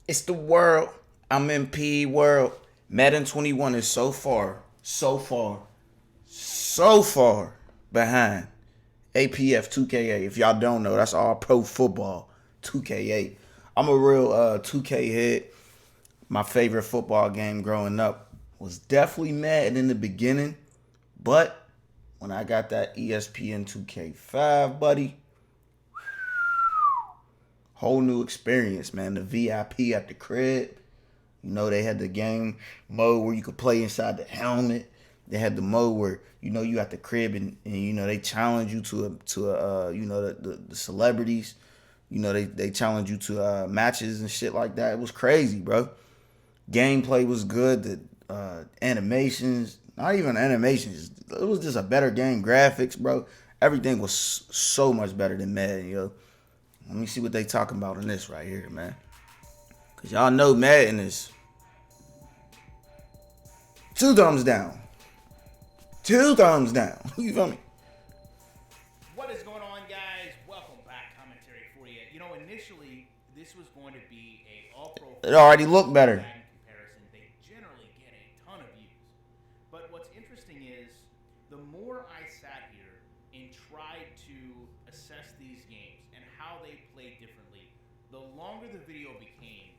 It's the world. I'm in P world. Madden 21 is so far behind APF 2k8. If y'all don't know, that's all pro football 2k8. I'm a real 2k head. My favorite football game growing up was definitely Madden in the beginning, but when I got that ESPN 2k5, buddy, whole new experience, man. The VIP at the crib. You know, they had the game mode where you could play inside the helmet. They had the mode where you at the crib and they challenge you to the celebrities. They challenge you to matches and shit like that. It was crazy, bro. Gameplay was good. The animations, not even animations. It was just a better game. Graphics, bro. Everything was so much better than Madden, yo. Let me see what they talking about in this right here, man. Cause y'all know Madden is two thumbs down. Two thumbs down. You feel me? What is going on, guys? Welcome back. Commentary for you. Initially, this was going to be a all-pro It already looked better. Madden comparison. They generally get a ton of views. But what's interesting is, the more I sat here and tried to assess these games and how they play differently, the longer the video became,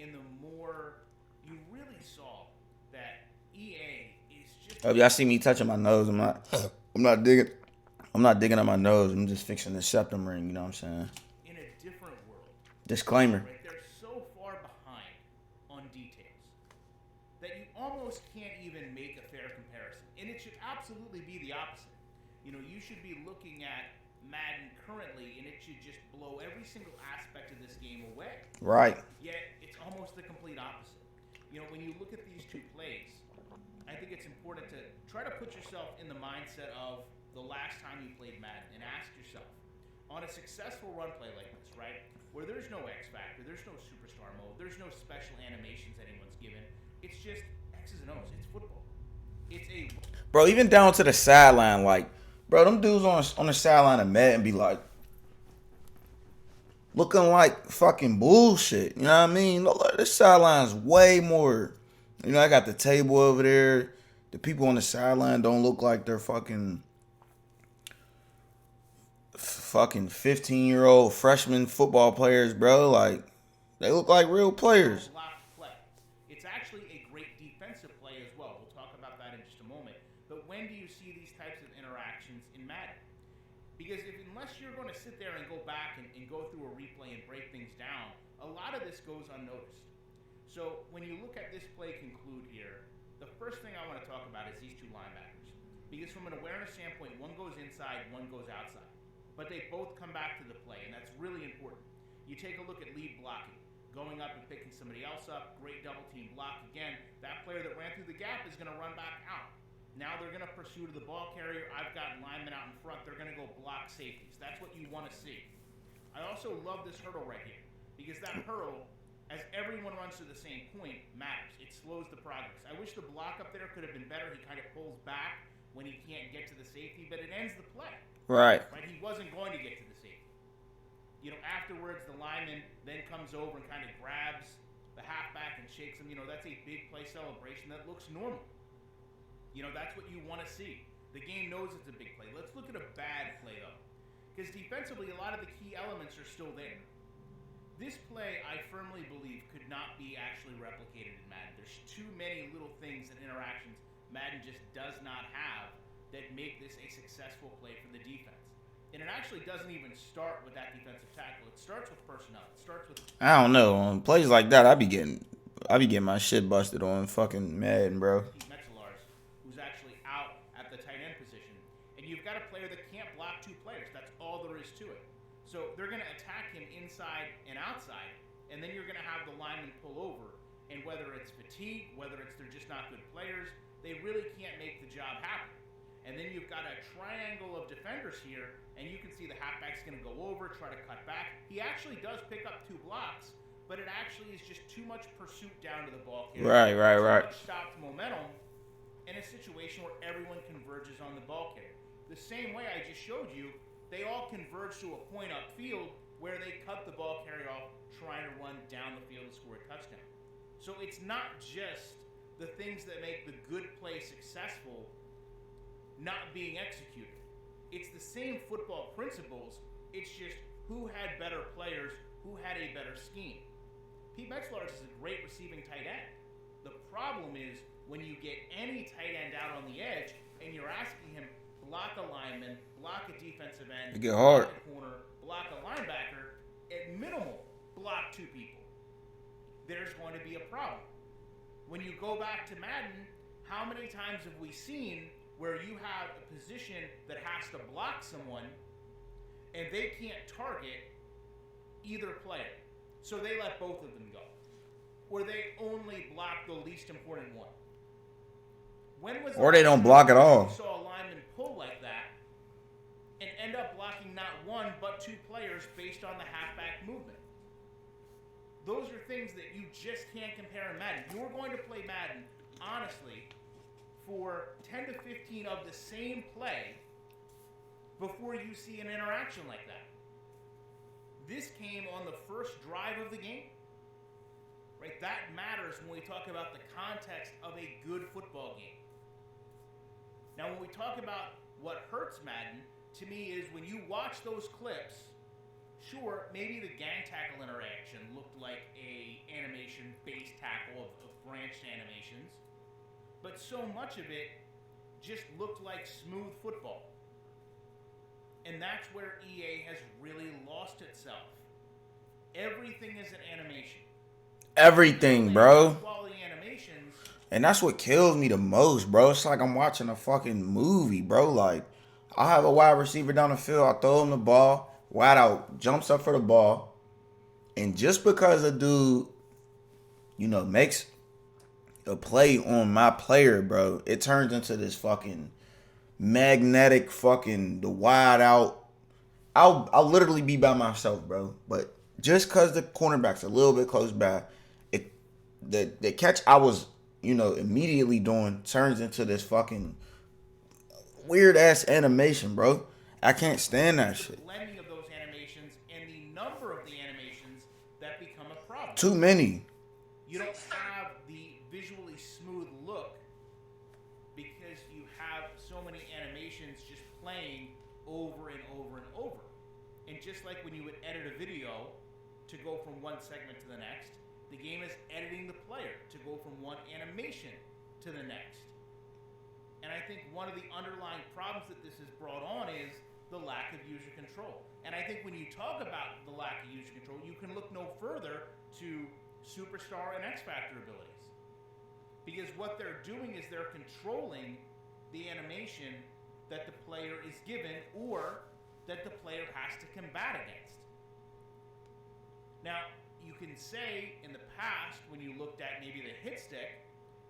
and the more you really saw that EA is just... Oh, y'all see me touching my nose. I'm not digging. I'm not digging on my nose. I'm just fixing the septum ring. You know what I'm saying? in a different world. Disclaimer. Right? They're so far behind on details that you almost can't even make a fair comparison. And it should absolutely be the opposite. You should be looking at Madden currently, and it should just blow every single aspect of this game away. Right. Yet, it's almost the complete opposite. When you look at these two plays, I think it's important to try to put yourself in the mindset of the last time you played Madden and ask yourself, on a successful run play like this, right, where there's no X Factor, there's no superstar mode, there's no special animations anyone's given, it's just X's and O's, it's football. It's a... Bro, even down to the sideline, like, bro, them dudes on the sideline of Madden be like, looking like fucking bullshit. You know what I mean? Look, this sideline's way more. I got the table over there. The people on the sideline don't look like they're fucking 15-year-old freshman football players, bro. Like, they look like real players. Play. It's actually a great defensive play as well. We'll talk about that in just a moment. But when do you see these types of interactions in Madden? Because unless you're going to sit there and go back and go through a replay and break things down, a lot of this goes unnoticed. So when you look at this play conclude here, the first thing I want to talk about is these two linebackers. Because from an awareness standpoint, one goes inside, one goes outside. But they both come back to the play, and that's really important. You take a look at lead blocking, going up and picking somebody else up, great double team block. Again, that player that ran through the gap is going to run back out. Now they're going to pursue to the ball carrier. I've got linemen out in front. They're going to go block safeties. That's what you want to see. I also love this hurdle right here, because that hurdle, as everyone runs to the same point, matters. It slows the progress. I wish the block up there could have been better. He kind of pulls back when he can't get to the safety, but it ends the play. Right. He wasn't going to get to the safety. Afterwards, the lineman then comes over and kind of grabs the halfback and shakes him. That's a big play celebration that looks normal. That's what you want to see. The game knows it's a big play. Let's look at a bad play, though. Because defensively, a lot of the key elements are still there. This play, I firmly believe, could not be actually replicated in Madden. There's too many little things and interactions Madden just does not have that make this a successful play for the defense. And it actually doesn't even start with that defensive tackle. It starts with personnel. It starts with... I don't know. On plays like that, I be getting my shit busted on fucking Madden, bro. Who's actually out at the tight end position. And you've got a player that can't block two players. That's all there is to it. So they're going to attack him inside and outside, and then you're going to have the lineman pull over. And whether it's fatigue, whether it's they're just not good players, they really can't make the job happen. And then you've got a triangle of defenders here, and you can see the halfback's going to go over, try to cut back. He actually does pick up two blocks, but it actually is just too much pursuit down to the ball carrier. Right. Too much stopped momentum in a situation where everyone converges on the ball carrier. The same way I just showed you, they all converge to a point upfield where they cut the ball carrier off, trying to run down the field and score a touchdown. touchdown. So it's not just the things that make the good play successful not being executed. It's the same football principles. It's just who had better players, who had a better scheme. Pete Metzelaars is a great receiving tight end. The problem is when you get any tight end out on the edge and you're asking him block a lineman, block a defensive end, it get hard. block a corner, block a linebacker, at minimal, block 2 people. There's going to be a problem. When you go back to Madden, how many times have we seen where you have a position that has to block someone and they can't target either player? So they let both of them go. Or they only block the least important one. When was Or they don't block at all. You saw a lineman pull like that and end up blocking not one but 2 players based on the halfback movement. Those are things that you just can't compare in Madden. You're going to play Madden, honestly, for 10 to 15 of the same play before you see an interaction like that. This came on the first drive of the game. Right? That matters when we talk about the context of a good football game. Now, when we talk about what hurts Madden, to me is when you watch those clips, sure, maybe the gang tackle interaction looked like a animation-based tackle of branched animations, but so much of it just looked like smooth football. And that's where EA has really lost itself. Everything is an animation. Everything, bro. Quality animations. And that's what kills me the most, bro. It's like I'm watching a fucking movie, bro. Like, I have a wide receiver down the field. I throw him the ball. Wide out, jumps up for the ball. And just because a dude, makes a play on my player, bro, it turns into this fucking magnetic fucking, the wide out. I'll literally be by myself, bro. But just because the cornerback's a little bit close by, the catch I was, immediately doing turns into this fucking weird ass animation, bro. I can't stand that shit. The blending of those animations and the number of the animations that become a problem. Too many. You don't have the visually smooth look because you have so many animations just playing over and over and over. And just like when you would edit a video to go from one segment to the next, the game is editing the player to go from one animation to the next. And I think one of the underlying problems that this has brought on is the lack of user control. And I think when you talk about the lack of user control, you can look no further to Superstar and X Factor abilities. Because what they're doing is they're controlling the animation that the player is given or that the player has to combat against. Now, you can say in the past, when you looked at maybe the hit stick,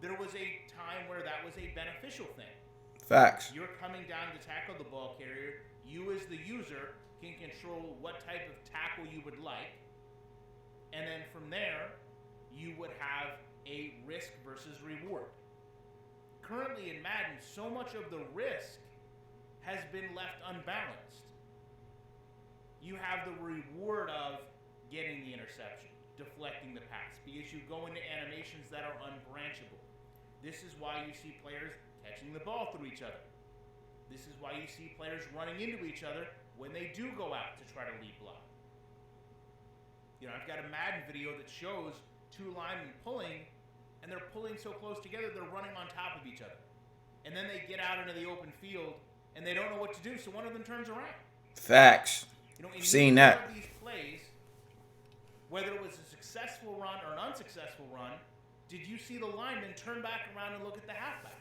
there was a time where that was a beneficial thing. Facts. You're coming down to tackle the ball carrier. You as the user can control what type of tackle you would like. And then from there, you would have a risk versus reward. Currently in Madden, so much of the risk has been left unbalanced. You have the reward of getting the interception, deflecting the pass, because you go into animations that are unbranchable. This is why you see players catching the ball through each other. This is why you see players running into each other when they do go out to try to lead block. I've got a Madden video that shows 2 linemen pulling, and they're pulling so close together they're running on top of each other. And then they get out into the open field, and they don't know what to do, so one of them turns around. Facts. Seen that. These plays, whether it was a successful run or an unsuccessful run, did you see the lineman turn back around and look at the halfback?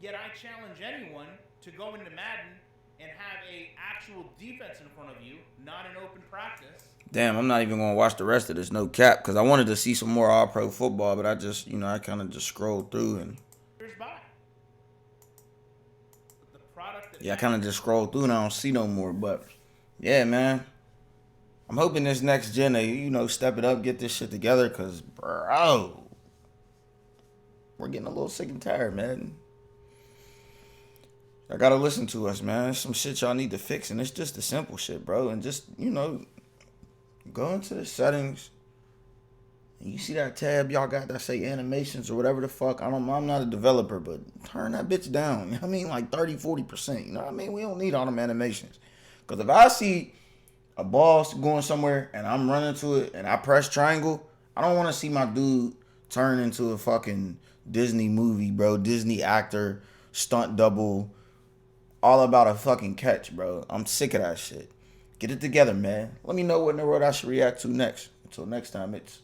Yet I challenge anyone to go into Madden and have a actual defense in front of you, not an open practice. Damn, I'm not even going to watch the rest of this, no cap, because I wanted to see some more all-pro football, but I just, I kind of just scrolled through and... Yeah, I kind of just scrolled through and I don't see no more, but yeah, man. I'm hoping this next gen, they, step it up, get this shit together, because, bro, we're getting a little sick and tired, man. I gotta listen to us, man. There's some shit y'all need to fix, and it's just the simple shit, bro. And just, go into the settings, You see that tab y'all got that say animations or whatever the fuck? I'm not a developer, but turn that bitch down. You know what I mean? Like 30-40%. You know what I mean? We don't need all them animations. Because if I see a ball going somewhere and I'm running to it and I press triangle, I don't want to see my dude turn into a fucking Disney movie, bro. Disney actor, stunt double, all about a fucking catch, bro. I'm sick of that shit. Get it together, man. Let me know what in the world I should react to next. Until next time, it's